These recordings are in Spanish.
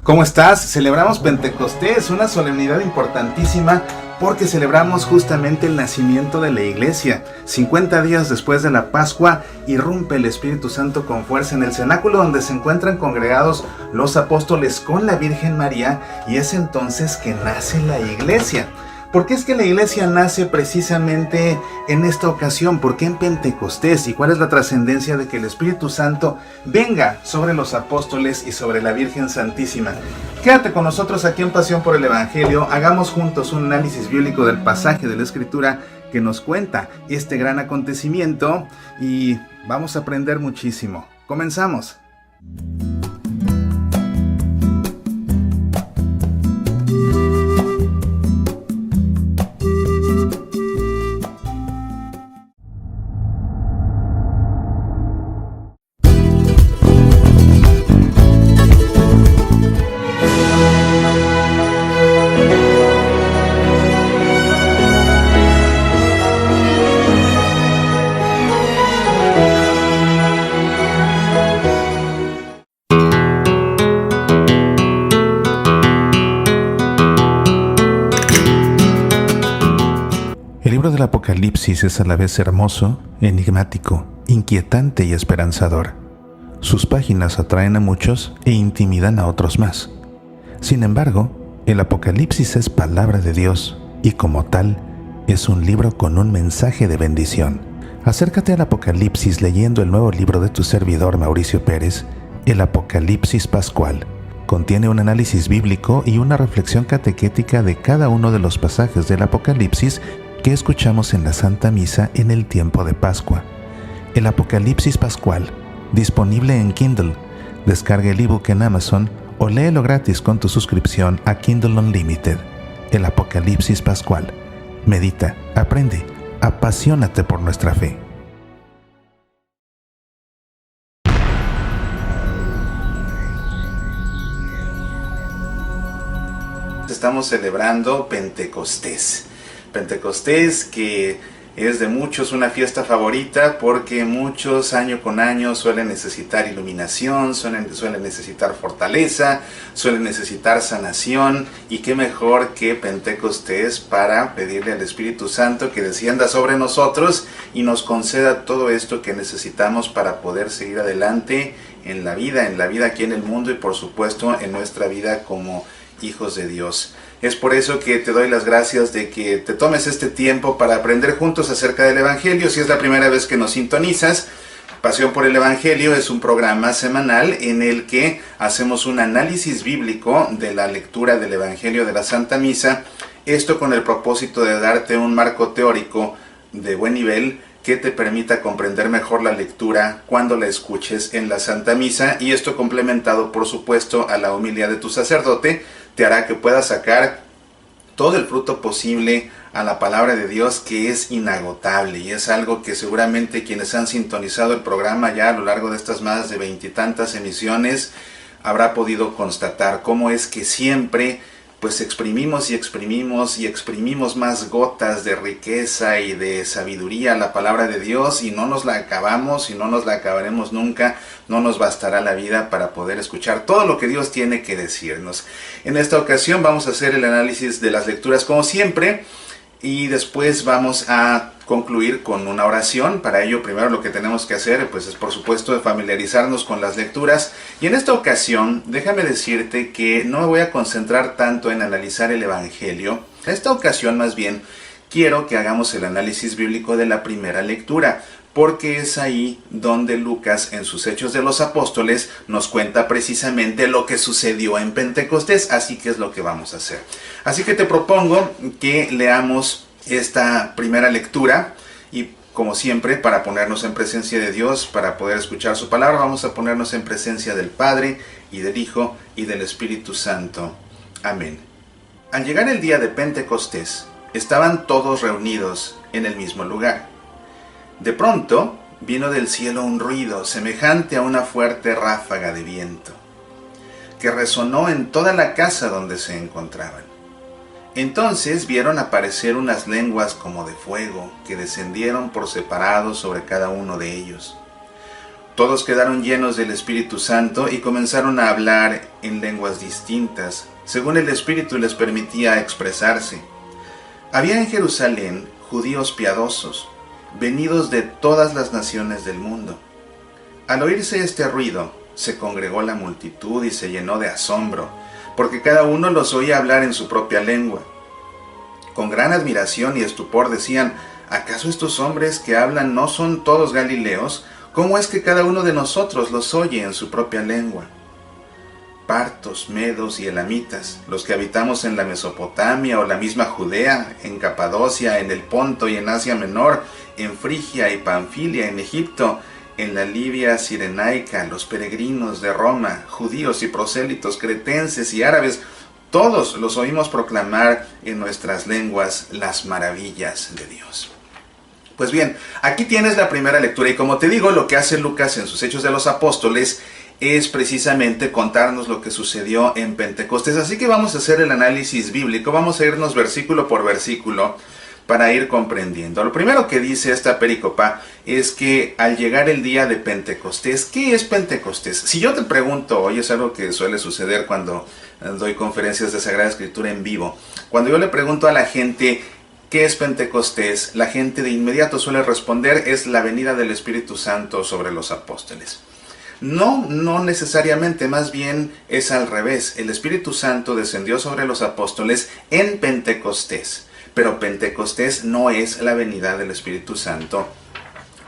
¿Cómo estás? Celebramos Pentecostés, una solemnidad importantísima porque celebramos justamente el nacimiento de la iglesia. 50 días después de la Pascua, irrumpe el Espíritu Santo con fuerza en el cenáculo donde se encuentran congregados los apóstoles con la Virgen María, y es entonces que nace la iglesia. ¿Por qué es que la iglesia nace precisamente en esta ocasión? ¿Por qué en Pentecostés? ¿Y cuál es la trascendencia de que el Espíritu Santo venga sobre los apóstoles y sobre la Virgen Santísima? Quédate con nosotros aquí en Pasión por el Evangelio. Hagamos juntos un análisis bíblico del pasaje de la Escritura que nos cuenta este gran acontecimiento y vamos a aprender muchísimo. Comenzamos. El libro del Apocalipsis es a la vez hermoso, enigmático, inquietante y esperanzador. Sus páginas atraen a muchos e intimidan a otros más. Sin embargo, el Apocalipsis es palabra de Dios y como tal, es un libro con un mensaje de bendición. Acércate al Apocalipsis leyendo el nuevo libro de tu servidor Mauricio Pérez, el Apocalipsis Pascual. Contiene un análisis bíblico y una reflexión catequética de cada uno de los pasajes del Apocalipsis que escuchamos en la Santa Misa en el tiempo de Pascua. El Apocalipsis Pascual, disponible en Kindle. Descarga el ebook en Amazon o léelo gratis con tu suscripción a Kindle Unlimited. El Apocalipsis Pascual. Medita, aprende, apasionate por nuestra fe. Estamos celebrando Pentecostés. Pentecostés, que es de muchos una fiesta favorita porque muchos año con año suelen necesitar iluminación, suelen necesitar fortaleza, suelen necesitar sanación, y qué mejor que Pentecostés para pedirle al Espíritu Santo que descienda sobre nosotros y nos conceda todo esto que necesitamos para poder seguir adelante en la vida aquí en el mundo y por supuesto en nuestra vida como hijos de Dios. Es por eso que te doy las gracias de que te tomes este tiempo para aprender juntos acerca del Evangelio. Si es la primera vez que nos sintonizas, Pasión por el Evangelio es un programa semanal en el que hacemos un análisis bíblico de la lectura del Evangelio de la Santa Misa, esto con el propósito de darte un marco teórico de buen nivel que te permita comprender mejor la lectura cuando la escuches en la Santa Misa, y esto complementado por supuesto a la homilía de tu sacerdote te hará que puedas sacar todo el fruto posible a la palabra de Dios, que es inagotable, y es algo que seguramente quienes han sintonizado el programa ya a lo largo de estas más de 20 y tantas emisiones habrá podido constatar cómo es que siempre pues exprimimos y exprimimos y exprimimos más gotas de riqueza y de sabiduría a la palabra de Dios, y no nos la acabamos y no nos la acabaremos nunca. No nos bastará la vida para poder escuchar todo lo que Dios tiene que decirnos. En esta ocasión vamos a hacer el análisis de las lecturas como siempre, y después vamos a concluir con una oración. Para ello, primero lo que tenemos que hacer pues es por supuesto familiarizarnos con las lecturas, y en esta ocasión déjame decirte que no me voy a concentrar tanto en analizar el Evangelio. En esta ocasión más bien quiero que hagamos el análisis bíblico de la primera lectura, porque es ahí donde Lucas en sus Hechos de los Apóstoles nos cuenta precisamente lo que sucedió en Pentecostés, así que es lo que vamos a hacer. Así que te propongo que leamos esta primera lectura, y como siempre, para ponernos en presencia de Dios, para poder escuchar su palabra, vamos a ponernos en presencia del Padre y del Hijo y del Espíritu Santo. Amén. Al llegar el día de Pentecostés, estaban todos reunidos en el mismo lugar. De pronto vino del cielo un ruido semejante a una fuerte ráfaga de viento, que resonó en toda la casa donde se encontraban. Entonces vieron aparecer unas lenguas como de fuego, que descendieron por separado sobre cada uno de ellos. Todos quedaron llenos del Espíritu Santo y comenzaron a hablar en lenguas distintas, según el Espíritu les permitía expresarse. Había en Jerusalén judíos piadosos, venidos de todas las naciones del mundo. Al oírse este ruido, se congregó la multitud y se llenó de asombro, porque cada uno los oía hablar en su propia lengua. Con gran admiración y estupor decían: ¿acaso estos hombres que hablan no son todos galileos? ¿Cómo es que cada uno de nosotros los oye en su propia lengua? Partos, medos y elamitas, los que habitamos en la Mesopotamia o la misma Judea, en Capadocia, en el Ponto y en Asia Menor, en Frigia y Panfilia, en Egipto, en la Libia cirenaica, los peregrinos de Roma, judíos y prosélitos, cretenses y árabes, todos los oímos proclamar en nuestras lenguas las maravillas de Dios. Pues bien, aquí tienes la primera lectura y como te digo, lo que hace Lucas en sus Hechos de los Apóstoles es precisamente contarnos lo que sucedió en Pentecostés. Así que vamos a hacer el análisis bíblico, vamos a irnos versículo por versículo para ir comprendiendo. Lo primero que dice esta pericopa es que al llegar el día de Pentecostés, ¿qué es Pentecostés? Si yo te pregunto, hoy es algo que suele suceder cuando doy conferencias de Sagrada Escritura en vivo, cuando yo le pregunto a la gente ¿qué es Pentecostés?, la gente de inmediato suele responder: es la venida del Espíritu Santo sobre los apóstoles. No necesariamente, más bien es al revés. El Espíritu Santo descendió sobre los apóstoles en Pentecostés, pero Pentecostés no es la venida del Espíritu Santo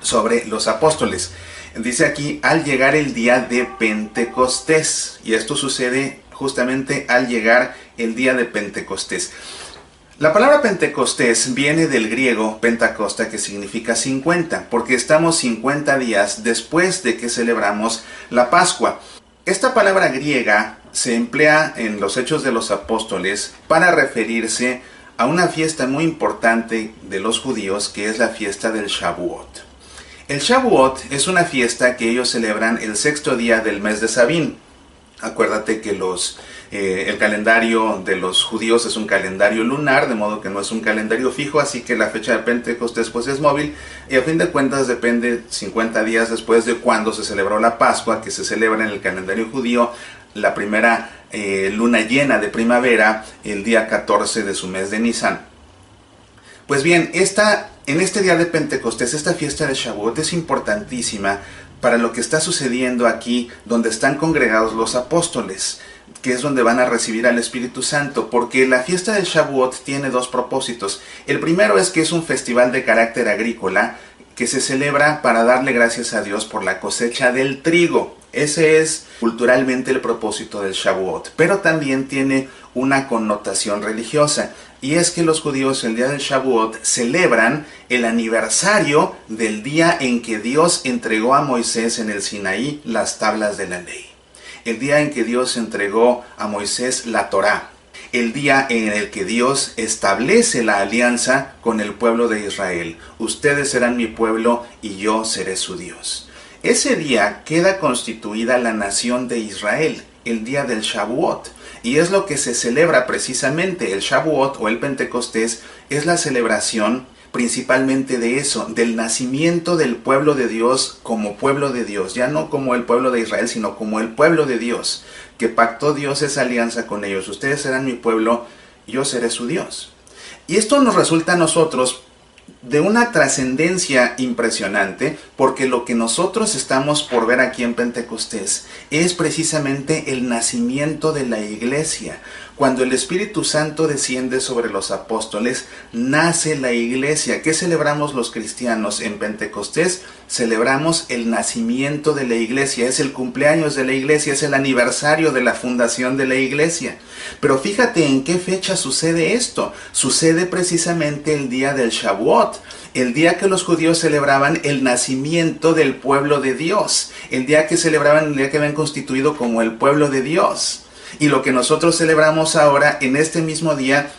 sobre los apóstoles. Dice aquí, al llegar el día de Pentecostés, y esto sucede justamente al llegar el día de Pentecostés. La palabra Pentecostés viene del griego Pentacosta, que significa 50, porque estamos 50 días después de que celebramos la Pascua. Esta palabra griega se emplea en los Hechos de los Apóstoles para referirse a una fiesta muy importante de los judíos, que es la fiesta del Shavuot. El Shavuot es una fiesta que ellos celebran el 6º día del mes de Sabín. Acuérdate que el calendario de los judíos es un calendario lunar, de modo que no es un calendario fijo, así que la fecha de Pentecostés pues es móvil, y a fin de cuentas depende 50 días después de cuando se celebró la Pascua, que se celebra en el calendario judío la primera luna llena de primavera, el día 14 de su mes de Nisan. Pues bien, en este día de Pentecostés, esta fiesta de Shavuot es importantísima para lo que está sucediendo aquí, donde están congregados los apóstoles, que es donde van a recibir al Espíritu Santo, porque la fiesta del Shavuot tiene dos propósitos. El primero es que es un festival de carácter agrícola que se celebra para darle gracias a Dios por la cosecha del trigo. Ese es culturalmente el propósito del Shavuot, pero también tiene una connotación religiosa, y es que los judíos el día del Shavuot celebran el aniversario del día en que Dios entregó a Moisés en el Sinaí las tablas de la ley. El día en que Dios entregó a Moisés la Torá. El día en el que Dios establece la alianza con el pueblo de Israel. Ustedes serán mi pueblo y yo seré su Dios. Ese día queda constituida la nación de Israel, el día del Shavuot. Y es lo que se celebra precisamente. El Shavuot o el Pentecostés es la celebración principalmente de eso, del nacimiento del pueblo de Dios como pueblo de Dios, ya no como el pueblo de Israel, sino como el pueblo de Dios, que pactó Dios esa alianza con ellos. Ustedes serán mi pueblo, yo seré su Dios. Y esto nos resulta a nosotros de una trascendencia impresionante, porque lo que nosotros estamos por ver aquí en Pentecostés es precisamente el nacimiento de la iglesia. Cuando el Espíritu Santo desciende sobre los apóstoles, nace la iglesia. ¿Qué celebramos los cristianos en Pentecostés? Celebramos el nacimiento de la iglesia, es el cumpleaños de la iglesia, es el aniversario de la fundación de la iglesia. Pero fíjate en qué fecha sucede esto. Sucede precisamente el día del Shavuot, el día que los judíos celebraban el nacimiento del pueblo de Dios, el día que celebraban, el día que habían constituido como el pueblo de Dios. Y lo que nosotros celebramos ahora en este mismo día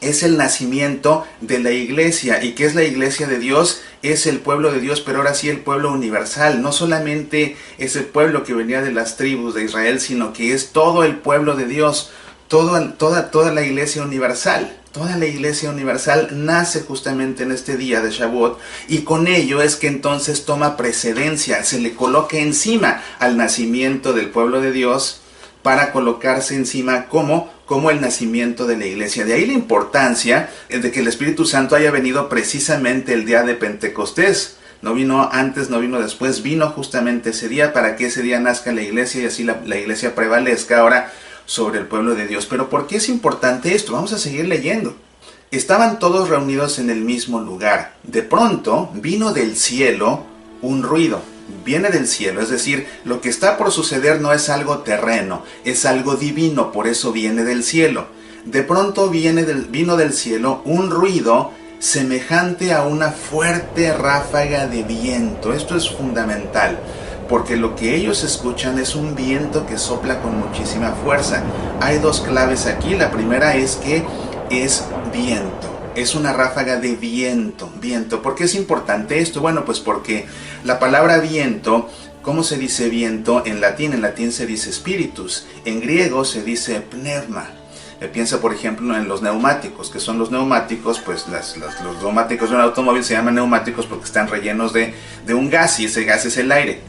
es el nacimiento de la iglesia. ¿Y qué es la iglesia de Dios? Es el pueblo de Dios, pero ahora sí el pueblo universal. No solamente es el pueblo que venía de las tribus de Israel, sino que es todo el pueblo de Dios, toda la iglesia universal. Toda la Iglesia Universal nace justamente en este día de Shavuot, y con ello es que entonces toma precedencia, se le coloca encima al nacimiento del pueblo de Dios para colocarse encima como el nacimiento de la Iglesia. De ahí la importancia de que el Espíritu Santo haya venido precisamente el día de Pentecostés. No vino antes, no vino después, vino justamente ese día para que ese día nazca la Iglesia y así la Iglesia prevalezca ahora sobre el pueblo de Dios. Pero ¿por qué es importante esto? Vamos a seguir leyendo. Estaban todos reunidos en el mismo lugar. De pronto vino del cielo un ruido. Viene del cielo, es decir, lo que está por suceder no es algo terreno, es algo divino, por eso viene del cielo. De pronto vino del cielo un ruido semejante a una fuerte ráfaga de viento. Esto es fundamental, porque lo que ellos escuchan es un viento que sopla con muchísima fuerza. Hay dos claves aquí. La primera es que es viento. Es una ráfaga de viento. ¿Por qué es importante esto? Bueno, pues porque la palabra viento, ¿cómo se dice viento en latín? En latín se dice spiritus. En griego se dice pneuma. Piensa, por ejemplo, en los neumáticos. ¿Qué son los neumáticos? Pues los neumáticos de un automóvil se llaman neumáticos porque están rellenos de un gas, y ese gas es el aire.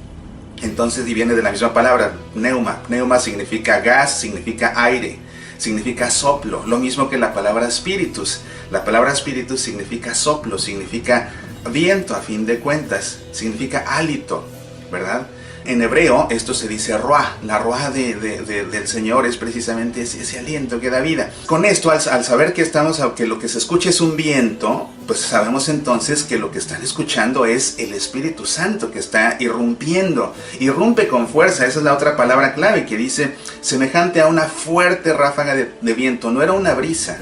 Entonces, y viene de la misma palabra, pneuma. Pneuma significa gas, significa aire, significa soplo. Lo mismo que la palabra spiritus. La palabra spiritus significa soplo, significa viento a fin de cuentas, significa hálito, ¿verdad? En hebreo esto se dice ruah. La ruah del Señor es precisamente ese aliento que da vida. Con esto, al saber que lo que se escucha es un viento, pues sabemos entonces que lo que están escuchando es el Espíritu Santo que está irrumpiendo. Irrumpe con fuerza. Esa es la otra palabra clave que dice semejante a una fuerte ráfaga de viento. No era una brisa,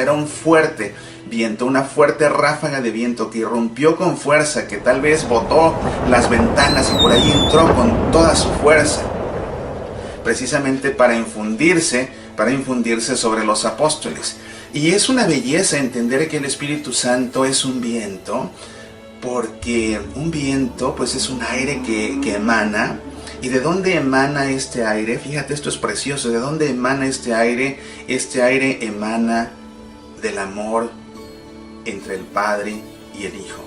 era un fuerte viento, una fuerte ráfaga de viento que irrumpió con fuerza, que tal vez botó las ventanas y por ahí entró con toda su fuerza, precisamente para infundirse sobre los apóstoles. Y es una belleza entender que el Espíritu Santo es un viento, porque un viento pues es un aire que emana. ¿Y de dónde emana este aire? Fíjate, esto es precioso. ¿De dónde emana este aire? Este aire emana del amor entre el Padre y el Hijo.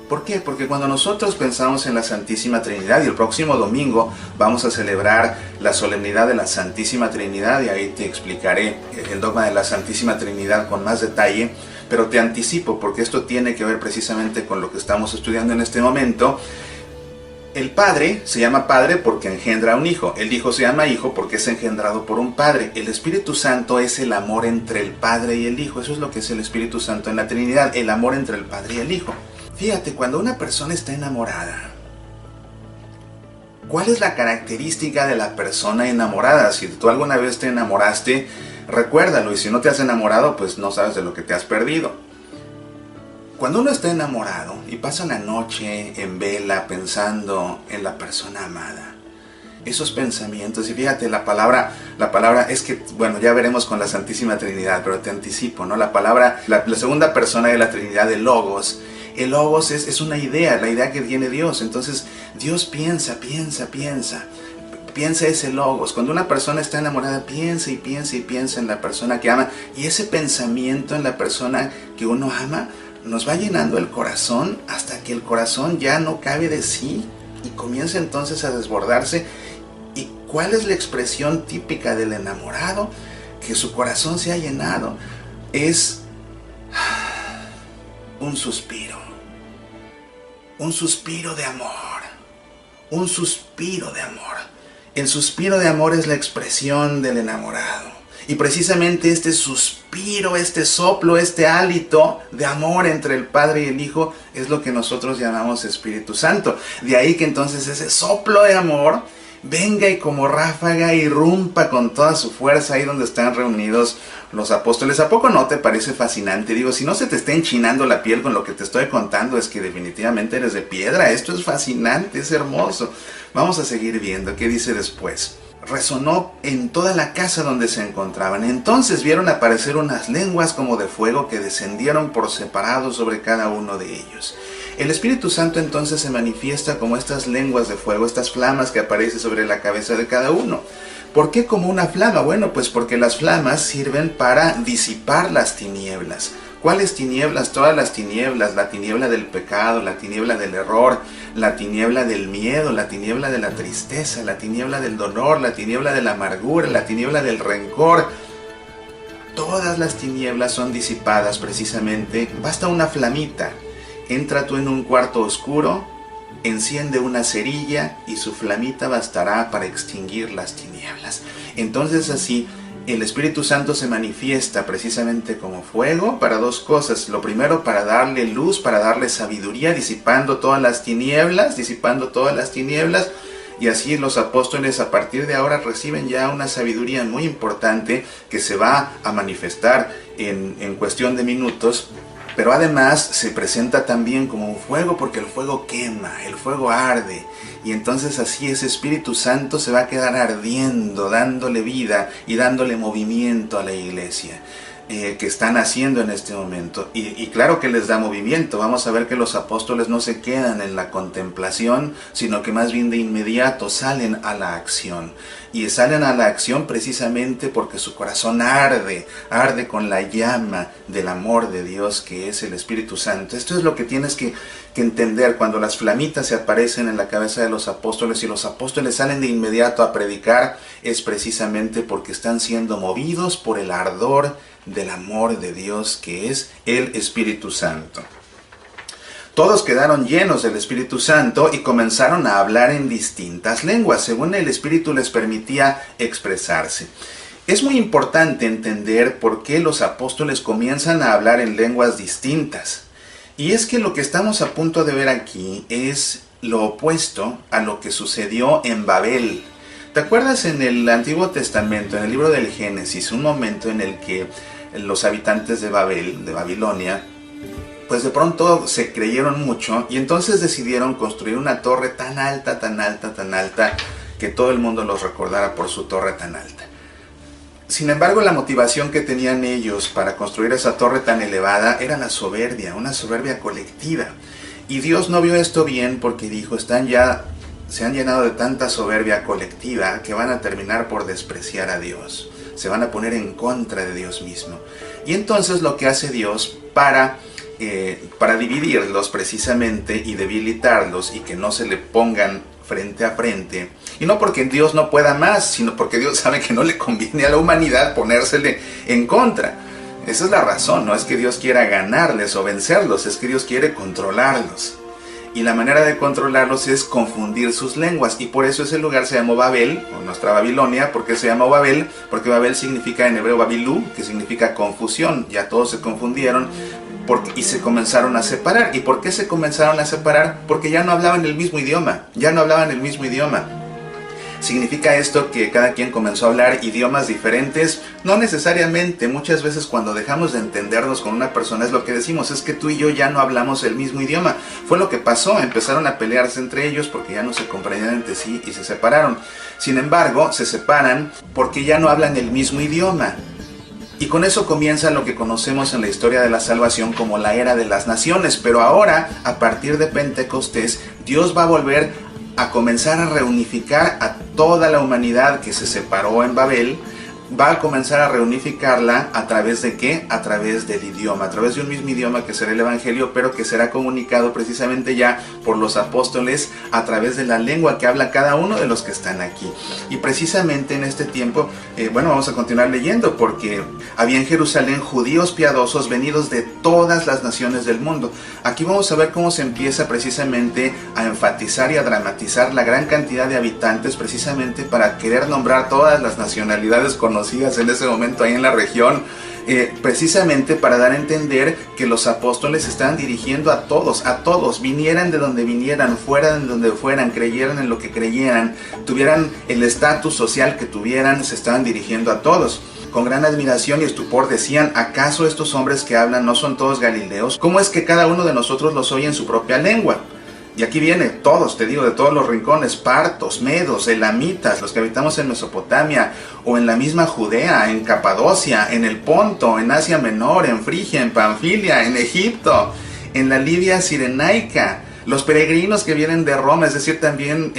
¿Por qué? Porque cuando nosotros pensamos en la Santísima Trinidad, y el próximo domingo vamos a celebrar la solemnidad de la Santísima Trinidad, y ahí te explicaré el dogma de la Santísima Trinidad con más detalle, pero te anticipo, porque esto tiene que ver precisamente con lo que estamos estudiando en este momento. El Padre se llama Padre porque engendra a un Hijo. El Hijo se llama Hijo porque es engendrado por un Padre. El Espíritu Santo es el amor entre el Padre y el Hijo. Eso es lo que es el Espíritu Santo en la Trinidad, el amor entre el Padre y el Hijo. Fíjate, cuando una persona está enamorada, ¿cuál es la característica de la persona enamorada? Si tú alguna vez te enamoraste, recuérdalo, y si no te has enamorado, pues no sabes de lo que te has perdido. Cuando uno está enamorado y pasa la noche en vela pensando en la persona amada, esos pensamientos, y fíjate, la palabra es que, bueno, ya veremos con la Santísima Trinidad, pero te anticipo, ¿no? La segunda persona de la Trinidad, el Logos es una idea, la idea que tiene Dios. Entonces, Dios piensa ese Logos. Cuando una persona está enamorada, piensa en la persona que ama, y ese pensamiento en la persona que uno ama nos va llenando el corazón hasta que el corazón ya no cabe de sí y comienza entonces a desbordarse. ¿Y cuál es la expresión típica del enamorado? Que su corazón se ha llenado. Es un suspiro de amor, un suspiro de amor. El suspiro de amor es la expresión del enamorado. Y precisamente este suspiro, este soplo, este hálito de amor entre el Padre y el Hijo es lo que nosotros llamamos Espíritu Santo. De ahí que entonces ese soplo de amor venga y como ráfaga irrumpa con toda su fuerza ahí donde están reunidos los apóstoles. ¿A poco no te parece fascinante? Digo, si no se te está enchinando la piel con lo que te estoy contando, es que definitivamente eres de piedra. Esto es fascinante, es hermoso. Vamos a seguir viendo qué dice después. Resonó en toda la casa donde se encontraban. Entonces vieron aparecer unas lenguas como de fuego que descendieron por separado sobre cada uno de ellos. El Espíritu Santo entonces se manifiesta como estas lenguas de fuego, estas flamas que aparecen sobre la cabeza de cada uno. ¿Por qué como una flama? Bueno, pues porque las flamas sirven para disipar las tinieblas. ¿Cuáles tinieblas? Todas las tinieblas, la tiniebla del pecado, la tiniebla del error, la tiniebla del miedo, la tiniebla de la tristeza, la tiniebla del dolor, la tiniebla de la amargura, la tiniebla del rencor. Todas las tinieblas son disipadas precisamente. Basta una flamita. Entra tú en un cuarto oscuro, enciende una cerilla y su flamita bastará para extinguir las tinieblas. Entonces así el Espíritu Santo se manifiesta precisamente como fuego para dos cosas. Lo primero, para darle luz, para darle sabiduría, disipando todas las tinieblas, y así los apóstoles a partir de ahora reciben ya una sabiduría muy importante que se va a manifestar en cuestión de minutos. Pero además se presenta también como un fuego, porque el fuego quema, el fuego arde. Y entonces así ese Espíritu Santo se va a quedar ardiendo, dándole vida y dándole movimiento a la iglesia que están haciendo en este momento. Y claro que les da movimiento. Vamos a ver que los apóstoles no se quedan en la contemplación, sino que más bien de inmediato salen a la acción. Y salen a la acción precisamente porque su corazón arde con la llama del amor de Dios, que es el Espíritu Santo. Esto es lo que tienes que entender cuando las flamitas se aparecen en la cabeza de los apóstoles y los apóstoles salen de inmediato a predicar. Es precisamente porque están siendo movidos por el ardor del amor de Dios, que es el Espíritu Santo. Todos quedaron llenos del Espíritu Santo y comenzaron a hablar en distintas lenguas, según el Espíritu les permitía expresarse. Es muy importante entender por qué los apóstoles comienzan a hablar en lenguas distintas. Y es que lo que estamos a punto de ver aquí es lo opuesto a lo que sucedió en Babel. ¿Te acuerdas en el Antiguo Testamento, en el libro del Génesis, un momento en el que los habitantes de Babel, de Babilonia, pues de pronto se creyeron mucho y entonces decidieron construir una torre tan alta, que todo el mundo los recordara por su torre tan alta? Sin embargo, la motivación que tenían ellos para construir esa torre tan elevada era la soberbia, una soberbia colectiva. Y Dios no vio esto bien porque dijo, se han llenado de tanta soberbia colectiva que van a terminar por despreciar a Dios. Se van a poner en contra de Dios mismo. Y entonces lo que hace Dios para dividirlos precisamente y debilitarlos y que no se le pongan frente a frente, y no porque Dios no pueda más, sino porque Dios sabe que no le conviene a la humanidad ponérsele en contra. Esa es la razón, no es que Dios quiera ganarles o vencerlos, es que Dios quiere controlarlos. Y la manera de controlarlos es confundir sus lenguas. Y por eso ese lugar se llamó Babel, o nuestra Babilonia. ¿Por qué se llama Babel? Porque Babel significa en hebreo Babilú, que significa confusión. Ya todos se confundieron y se comenzaron a separar. ¿Y por qué se comenzaron a separar? Porque ya no hablaban el mismo idioma. ¿Significa esto que cada quien comenzó a hablar idiomas diferentes? No necesariamente. Muchas veces cuando dejamos de entendernos con una persona es lo que decimos, es que tú y yo ya no hablamos el mismo idioma. Fue lo que pasó, empezaron a pelearse entre ellos porque ya no se comprendían entre sí y se separaron. Sin embargo, se separan porque ya no hablan el mismo idioma. Y con eso comienza lo que conocemos en la historia de la salvación como la era de las naciones. Pero ahora, a partir de Pentecostés, Dios va a volver a comenzar a reunificar a toda la humanidad que se separó en Babel. Va a comenzar a reunificarla a través de ¿qué? A través del idioma, a través de un mismo idioma que será el Evangelio, pero que será comunicado precisamente ya por los apóstoles a través de la lengua que habla cada uno de los que están aquí. Y precisamente en este tiempo, vamos a continuar leyendo, porque había en Jerusalén judíos piadosos venidos de todas las naciones del mundo. Aquí vamos a ver cómo se empieza precisamente a enfatizar y a dramatizar la gran cantidad de habitantes, precisamente para querer nombrar todas las nacionalidades conocidas en ese momento ahí en la región, precisamente para dar a entender que los apóstoles estaban dirigiendo a todos, vinieran de donde vinieran, fueran de donde fueran, creyeran en lo que creyeran, tuvieran el estatus social que tuvieran, se estaban dirigiendo a todos. Con gran admiración y estupor decían, ¿acaso estos hombres que hablan no son todos galileos? ¿Cómo es que cada uno de nosotros los oye en su propia lengua? Y aquí viene todos, te digo, de todos los rincones, partos, medos, elamitas, los que habitamos en Mesopotamia, o en la misma Judea, en Capadocia, en el Ponto, en Asia Menor, en Frigia, en Panfilia, en Egipto, en la Libia cirenaica. Los peregrinos que vienen de Roma, es decir, también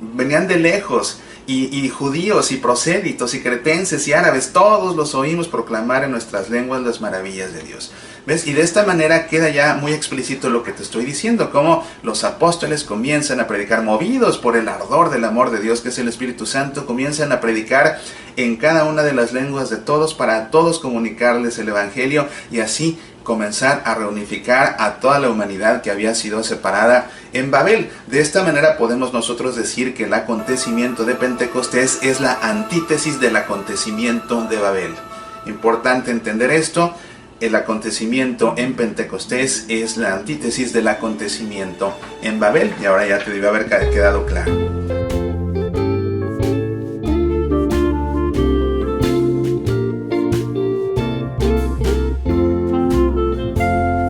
venían de lejos. Y judíos y prosélitos y cretenses y árabes, todos los oímos proclamar en nuestras lenguas las maravillas de Dios. ¿Ves? Y de esta manera queda ya muy explícito lo que te estoy diciendo, cómo los apóstoles comienzan a predicar, movidos por el ardor del amor de Dios, que es el Espíritu Santo, comienzan a predicar en cada una de las lenguas de todos, para a todos comunicarles el Evangelio, y así comenzar a reunificar a toda la humanidad que había sido separada en Babel. De esta manera podemos nosotros decir que el acontecimiento de Pentecostés es la antítesis del acontecimiento de Babel. Importante entender esto. El acontecimiento en Pentecostés es la antítesis del acontecimiento en Babel. Y ahora ya te debe haber quedado claro.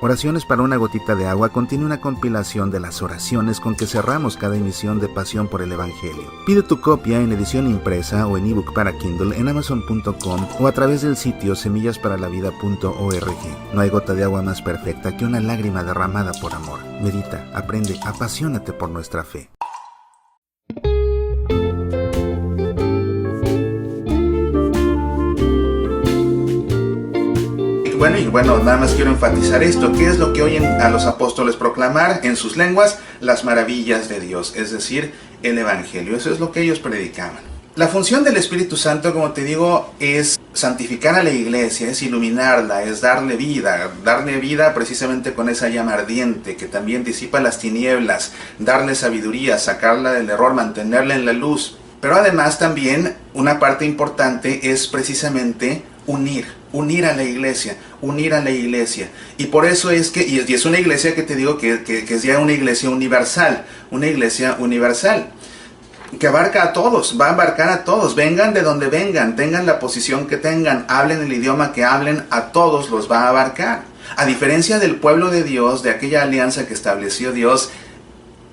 Oraciones para una gotita de agua contiene una compilación de las oraciones con que cerramos cada emisión de Pasión por el Evangelio. Pide tu copia en edición impresa o en ebook para Kindle en Amazon.com o a través del sitio semillasparalavida.org. No hay gota de agua más perfecta que una lágrima derramada por amor. Medita, aprende, apasionate por nuestra fe. Bueno, nada más quiero enfatizar esto. ¿Qué es lo que oyen a los apóstoles proclamar en sus lenguas? Las maravillas de Dios, es decir, el Evangelio. Eso es lo que ellos predicaban. La función del Espíritu Santo, como te digo, es santificar a la iglesia, es iluminarla, es darle vida precisamente con esa llama ardiente que también disipa las tinieblas, darle sabiduría, sacarla del error, mantenerla en la luz. Pero además también una parte importante es precisamente unir a la iglesia. Y por eso es que, y es una iglesia que te digo que es ya una iglesia universal, que abarca a todos, va a abarcar a todos, vengan de donde vengan, tengan la posición que tengan, hablen el idioma que hablen, a todos los va a abarcar. A diferencia del pueblo de Dios, de aquella alianza que estableció Dios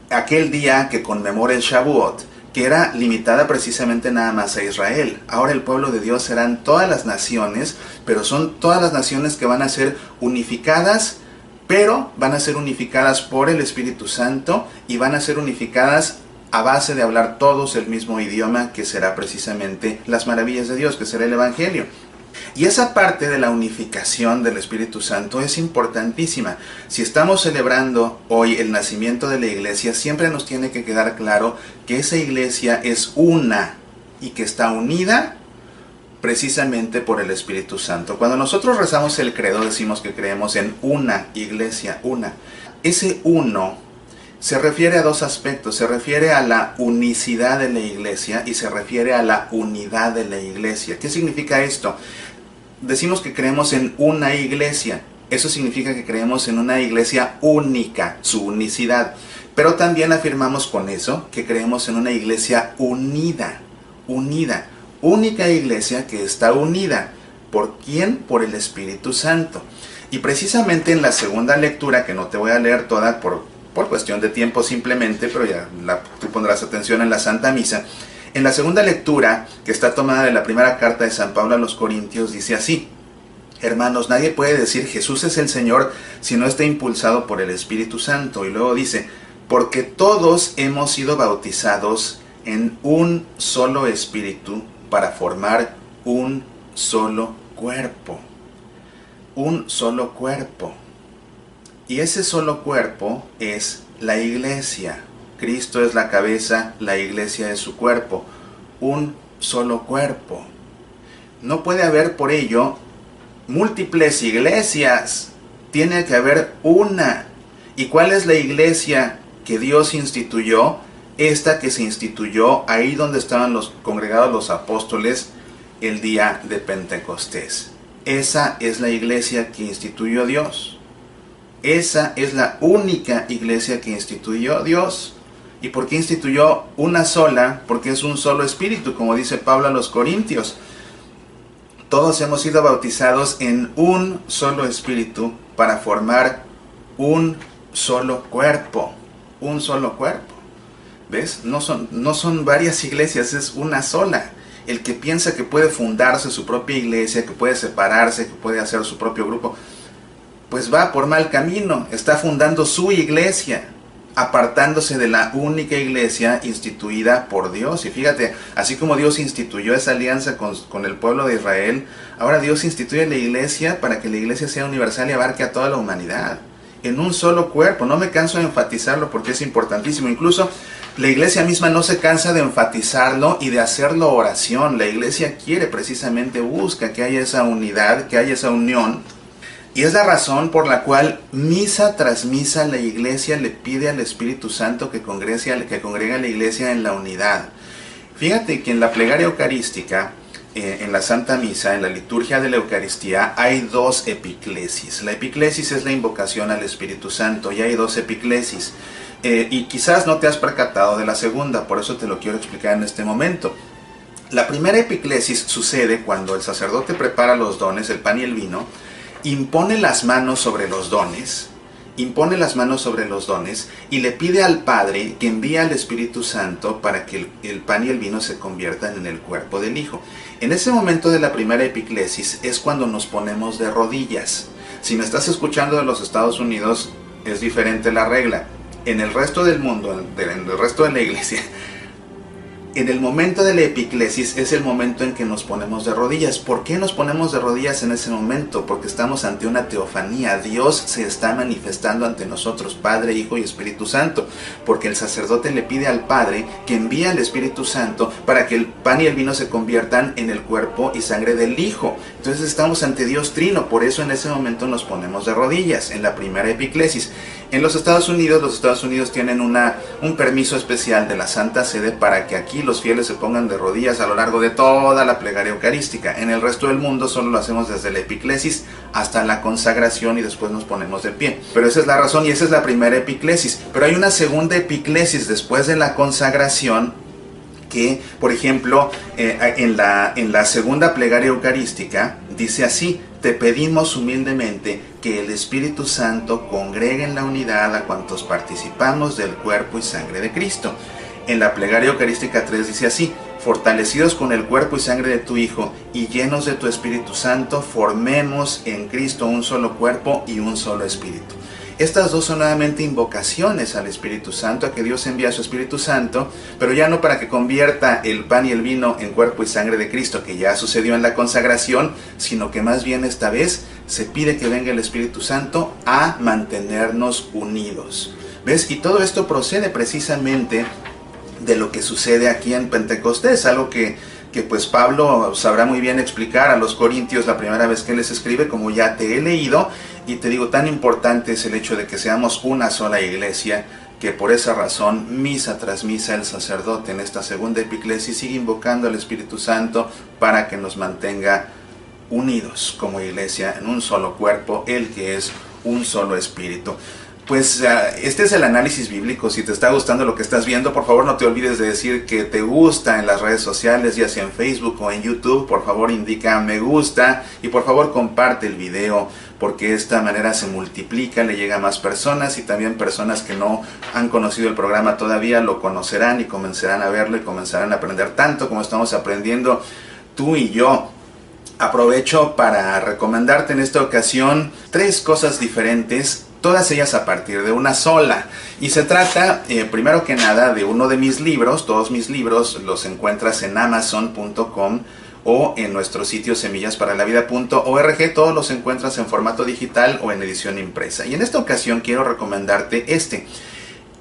aquel día que conmemora el Shavuot, que era limitada precisamente nada más a Israel. Ahora el pueblo de Dios serán todas las naciones, pero son todas las naciones que van a ser unificadas, pero van a ser unificadas por el Espíritu Santo y van a ser unificadas a base de hablar todos el mismo idioma, que será precisamente las maravillas de Dios, que será el Evangelio. Y esa parte de la unificación del Espíritu Santo es importantísima. Si estamos celebrando hoy el nacimiento de la iglesia, siempre nos tiene que quedar claro que esa iglesia es una y que está unida precisamente por el Espíritu Santo. Cuando nosotros rezamos el credo, decimos que creemos en una iglesia, una. Ese uno se refiere a dos aspectos. Se refiere a la unicidad de la iglesia y se refiere a la unidad de la iglesia. ¿Qué significa esto? Decimos que creemos en una iglesia. Eso significa que creemos en una iglesia única, su unicidad. Pero también afirmamos con eso que creemos en una iglesia unida. Única iglesia que está unida. ¿Por quién? Por el Espíritu Santo. Y precisamente en la segunda lectura, que no te voy a leer toda por cuestión de tiempo simplemente, pero ya tú pondrás atención en la Santa Misa. En la segunda lectura, que está tomada de la primera carta de San Pablo a los Corintios, dice así: hermanos, nadie puede decir Jesús es el Señor si no está impulsado por el Espíritu Santo. Y luego dice, porque todos hemos sido bautizados en un solo Espíritu para formar un solo cuerpo. Un solo cuerpo. Y ese solo cuerpo es la iglesia. Cristo es la cabeza, la iglesia es su cuerpo. Un solo cuerpo. No puede haber por ello múltiples iglesias. Tiene que haber una. ¿Y cuál es la iglesia que Dios instituyó? Esta que se instituyó ahí donde estaban congregados los apóstoles el día de Pentecostés. Esa es la iglesia que instituyó Dios. Esa es la única iglesia que instituyó Dios. ¿Y por qué instituyó una sola? Porque es un solo espíritu, como dice Pablo a los Corintios. Todos hemos sido bautizados en un solo espíritu para formar un solo cuerpo. Un solo cuerpo. ¿Ves? No son varias iglesias, es una sola. El que piensa que puede fundarse su propia iglesia, que puede separarse, que puede hacer su propio grupo, pues va por mal camino, está fundando su iglesia, apartándose de la única iglesia instituida por Dios. Y fíjate, así como Dios instituyó esa alianza con el pueblo de Israel, ahora Dios instituye la iglesia para que la iglesia sea universal y abarque a toda la humanidad, en un solo cuerpo. No me canso de enfatizarlo porque es importantísimo. Incluso la iglesia misma no se cansa de enfatizarlo y de hacerlo oración. La iglesia quiere, precisamente busca que haya esa unidad, que haya esa unión. Y es la razón por la cual misa tras misa la iglesia le pide al Espíritu Santo que congregue a la iglesia en la unidad. Fíjate que en la plegaria eucarística, en la Santa Misa, en la liturgia de la Eucaristía, hay dos epiclesis. La epiclesis es la invocación al Espíritu Santo y hay dos epiclesis. Y quizás no te has percatado de la segunda, por eso te lo quiero explicar en este momento. La primera epiclesis sucede cuando el sacerdote prepara los dones, el pan y el vino, impone las manos sobre los dones, y le pide al Padre que envíe al Espíritu Santo para que el pan y el vino se conviertan en el cuerpo del Hijo. En ese momento de la primera epiclesis es cuando nos ponemos de rodillas. Si me estás escuchando de los Estados Unidos, es diferente la regla. En el resto del mundo, en el resto de la iglesia, en el momento de la epiclesis es el momento en que nos ponemos de rodillas. ¿Por qué nos ponemos de rodillas en ese momento? Porque estamos ante una teofanía. Dios se está manifestando ante nosotros, Padre, Hijo y Espíritu Santo. Porque el sacerdote le pide al Padre que envíe al Espíritu Santo para que el pan y el vino se conviertan en el cuerpo y sangre del Hijo. Entonces estamos ante Dios Trino. Por eso en ese momento nos ponemos de rodillas, en la primera epiclesis. En los Estados Unidos tienen un permiso especial de la Santa Sede para que aquí los fieles se pongan de rodillas a lo largo de toda la plegaria eucarística. En el resto del mundo solo lo hacemos desde la epiclesis hasta la consagración y después nos ponemos de pie. Pero esa es la razón y esa es la primera epiclesis. Pero hay una segunda epiclesis después de la consagración que, por ejemplo, en la segunda plegaria eucarística dice así: te pedimos humildemente que el Espíritu Santo congregue en la unidad a cuantos participamos del cuerpo y sangre de Cristo. En la plegaria eucarística 3 dice así: fortalecidos con el cuerpo y sangre de tu Hijo y llenos de tu Espíritu Santo, formemos en Cristo un solo cuerpo y un solo Espíritu. Estas dos son nuevamente invocaciones al Espíritu Santo, a que Dios envía a su Espíritu Santo, pero ya no para que convierta el pan y el vino en cuerpo y sangre de Cristo, que ya sucedió en la consagración, sino que más bien esta vez se pide que venga el Espíritu Santo a mantenernos unidos. ¿Ves? Y todo esto procede precisamente de lo que sucede aquí en Pentecostés, algo que pues Pablo sabrá muy bien explicar a los corintios la primera vez que les escribe, como ya te he leído, y te digo, tan importante es el hecho de que seamos una sola iglesia, que por esa razón, misa tras misa, el sacerdote en esta segunda epiclesis sigue invocando al Espíritu Santo para que nos mantenga unidos como iglesia en un solo cuerpo, el que es un solo espíritu. Pues este es el análisis bíblico. Si te está gustando lo que estás viendo, por favor no te olvides de decir que te gusta en las redes sociales, ya sea en Facebook o en YouTube. Por favor indica me gusta y por favor comparte el video, porque de esta manera se multiplica, le llega a más personas, y también personas que no han conocido el programa todavía lo conocerán y comenzarán a verlo y comenzarán a aprender tanto como estamos aprendiendo tú y yo. Aprovecho para recomendarte en esta ocasión 3 cosas diferentes, todas ellas a partir de una sola. Y se trata, primero que nada, de uno de mis libros. Todos mis libros los encuentras en amazon.com o en nuestro sitio semillasparalavida.org. Todos los encuentras en formato digital o en edición impresa. Y en esta ocasión quiero recomendarte este: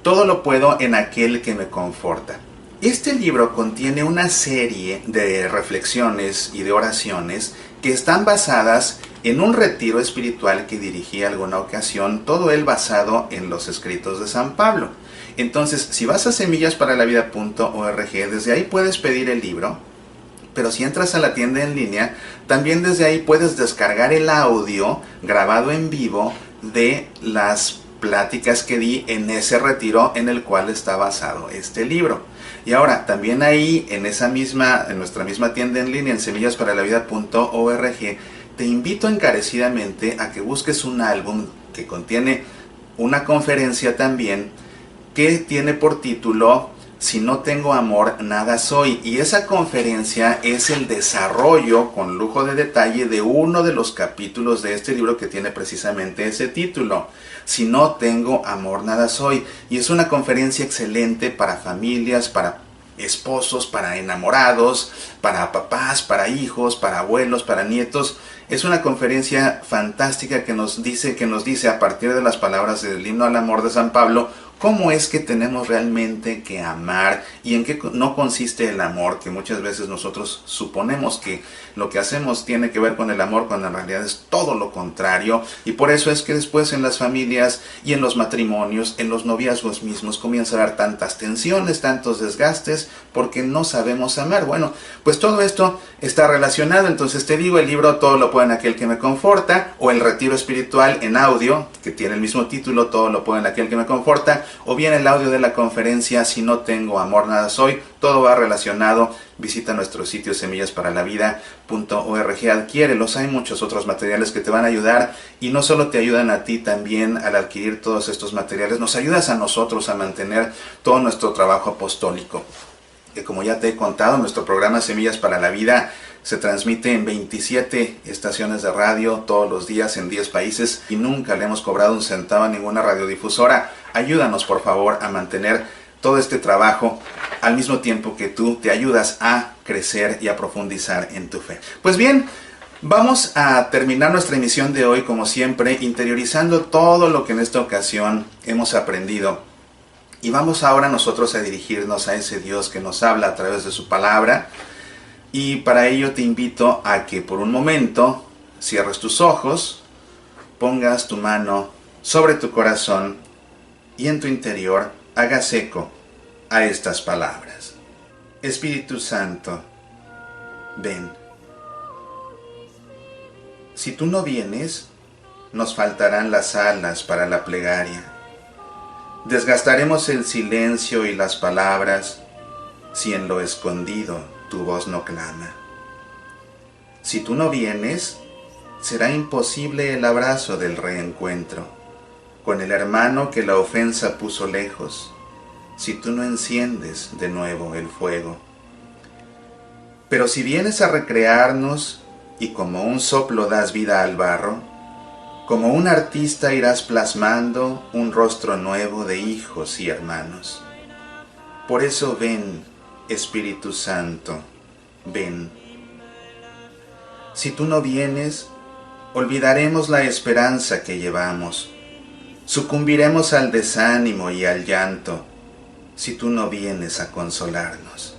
Todo lo puedo en aquel que me conforta. Este libro contiene una serie de reflexiones y de oraciones que están basadas en un retiro espiritual que dirigí alguna ocasión, todo él basado en los escritos de San Pablo. Entonces, si vas a semillasparalavida.org, desde ahí puedes pedir el libro, pero si entras a la tienda en línea, también desde ahí puedes descargar el audio grabado en vivo de las pláticas que di en ese retiro en el cual está basado este libro. Y ahora, también ahí, en nuestra misma tienda en línea, en semillasparalavida.org, te invito encarecidamente a que busques un álbum que contiene una conferencia también, que tiene por título si no tengo amor, nada soy. Y esa conferencia es el desarrollo con lujo de detalle de uno de los capítulos de este libro que tiene precisamente ese título. Si no tengo amor, nada soy. Y es una conferencia excelente para familias, para esposos, para enamorados, para papás, para hijos, para abuelos, para nietos. Es una conferencia fantástica que nos dice a partir de las palabras del himno al amor de San Pablo, cómo es que tenemos realmente que amar y en qué no consiste el amor, que muchas veces nosotros suponemos que lo que hacemos tiene que ver con el amor, cuando en realidad es todo lo contrario. Y por eso es que después en las familias y en los matrimonios, en los noviazgos mismos, comienza a haber tantas tensiones, tantos desgastes, porque no sabemos amar. Bueno, pues todo esto está relacionado. Entonces te digo, el libro Todo lo puedo en aquel que me conforta, o el retiro espiritual en audio, que tiene el mismo título, Todo lo puedo en aquel que me conforta, o bien el audio de la conferencia Si no tengo amor, nada soy. Todo va relacionado. Visita nuestro sitio semillasparalavida.org, adquiérelos. Hay muchos otros materiales que te van a ayudar, y no solo te ayudan a ti, también al adquirir todos estos materiales nos ayudas a nosotros a mantener todo nuestro trabajo apostólico, que, como ya te he contado, nuestro programa Semillas para la Vida se transmite en 27 estaciones de radio todos los días en 10 países y nunca le hemos cobrado un centavo a ninguna radiodifusora. Ayúdanos, por favor, a mantener todo este trabajo al mismo tiempo que tú te ayudas a crecer y a profundizar en tu fe. Pues bien, vamos a terminar nuestra emisión de hoy, como siempre, interiorizando todo lo que en esta ocasión hemos aprendido. Y vamos ahora nosotros a dirigirnos a ese Dios que nos habla a través de su palabra. Y para ello te invito a que por un momento cierres tus ojos, pongas tu mano sobre tu corazón y en tu interior hagas eco a estas palabras. Espíritu Santo, ven. Si tú no vienes, nos faltarán las alas para la plegaria. Desgastaremos el silencio y las palabras si en lo escondido tu voz no clama. Si tú no vienes, será imposible el abrazo del reencuentro con el hermano que la ofensa puso lejos, si tú no enciendes de nuevo el fuego. Pero si vienes a recrearnos y como un soplo das vida al barro, como un artista irás plasmando un rostro nuevo de hijos y hermanos. Por eso ven, Espíritu Santo, ven. Si tú no vienes, olvidaremos la esperanza que llevamos. Sucumbiremos al desánimo y al llanto si tú no vienes a consolarnos.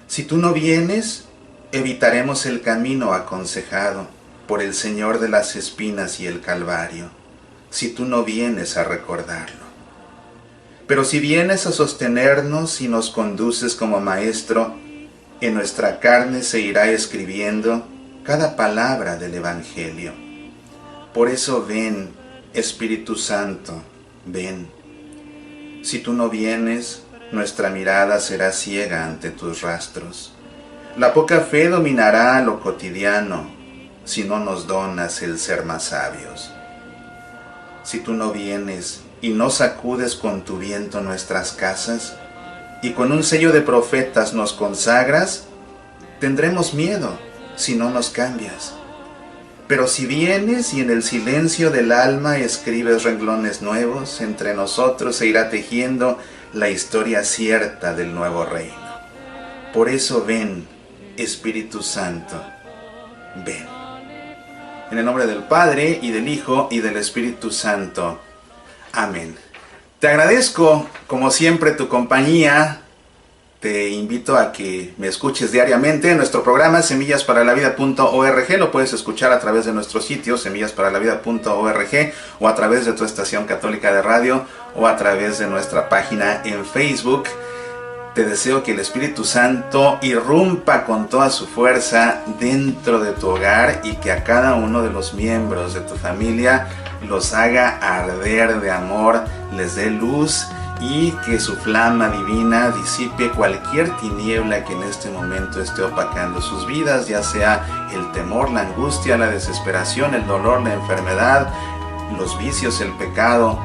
Si tú no vienes, evitaremos el camino aconsejado por el Señor de las espinas y el Calvario, si tú no vienes a recordarlo. Pero si vienes a sostenernos y nos conduces como Maestro, en nuestra carne se irá escribiendo cada palabra del Evangelio. Por eso ven, Espíritu Santo, ven. Si tú no vienes, nuestra mirada será ciega ante tus rastros. La poca fe dominará lo cotidiano, si no nos donas el ser más sabios. Si tú no vienes y no sacudes con tu viento nuestras casas, y con un sello de profetas nos consagras, tendremos miedo si no nos cambias. Pero si vienes y en el silencio del alma escribes renglones nuevos, entre nosotros se irá tejiendo la historia cierta del nuevo reino. Por eso ven, Espíritu Santo, ven. En el nombre del Padre, y del Hijo, y del Espíritu Santo. Amén. Te agradezco, como siempre, tu compañía. Te invito a que me escuches diariamente en nuestro programa semillasparalavida.org. Lo puedes escuchar a través de nuestro sitio semillasparalavida.org, o a través de tu estación católica de radio, o a través de nuestra página en Facebook. Te deseo que el Espíritu Santo irrumpa con toda su fuerza dentro de tu hogar y que a cada uno de los miembros de tu familia los haga arder de amor, les dé luz, y que su flama divina disipe cualquier tiniebla que en este momento esté opacando sus vidas, ya sea el temor, la angustia, la desesperación, el dolor, la enfermedad, los vicios, el pecado,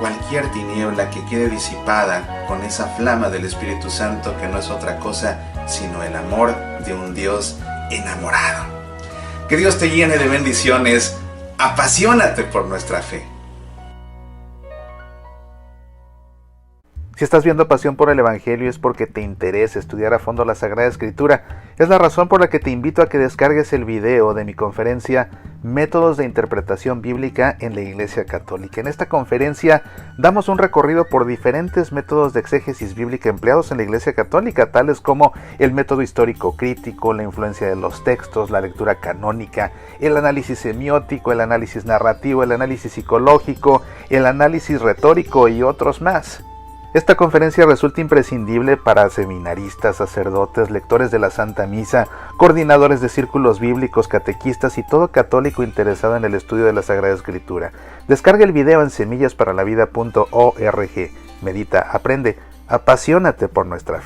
cualquier tiniebla que quede disipada con esa flama del Espíritu Santo, que no es otra cosa sino el amor de un Dios enamorado. Que Dios te llene de bendiciones. Apasionate por nuestra fe. Si estás viendo Pasión por el Evangelio es porque te interesa estudiar a fondo la Sagrada Escritura. Es la razón por la que te invito a que descargues el video de mi conferencia Métodos de Interpretación Bíblica en la Iglesia Católica. En esta conferencia damos un recorrido por diferentes métodos de exégesis bíblica empleados en la Iglesia Católica, tales como el método histórico crítico, la influencia de los textos, la lectura canónica, el análisis semiótico, el análisis narrativo, el análisis psicológico, el análisis retórico y otros más. Esta conferencia resulta imprescindible para seminaristas, sacerdotes, lectores de la Santa Misa, coordinadores de círculos bíblicos, catequistas y todo católico interesado en el estudio de la Sagrada Escritura. Descarga el video en semillasparalavida.org. Medita, aprende, apasionate por nuestra fe.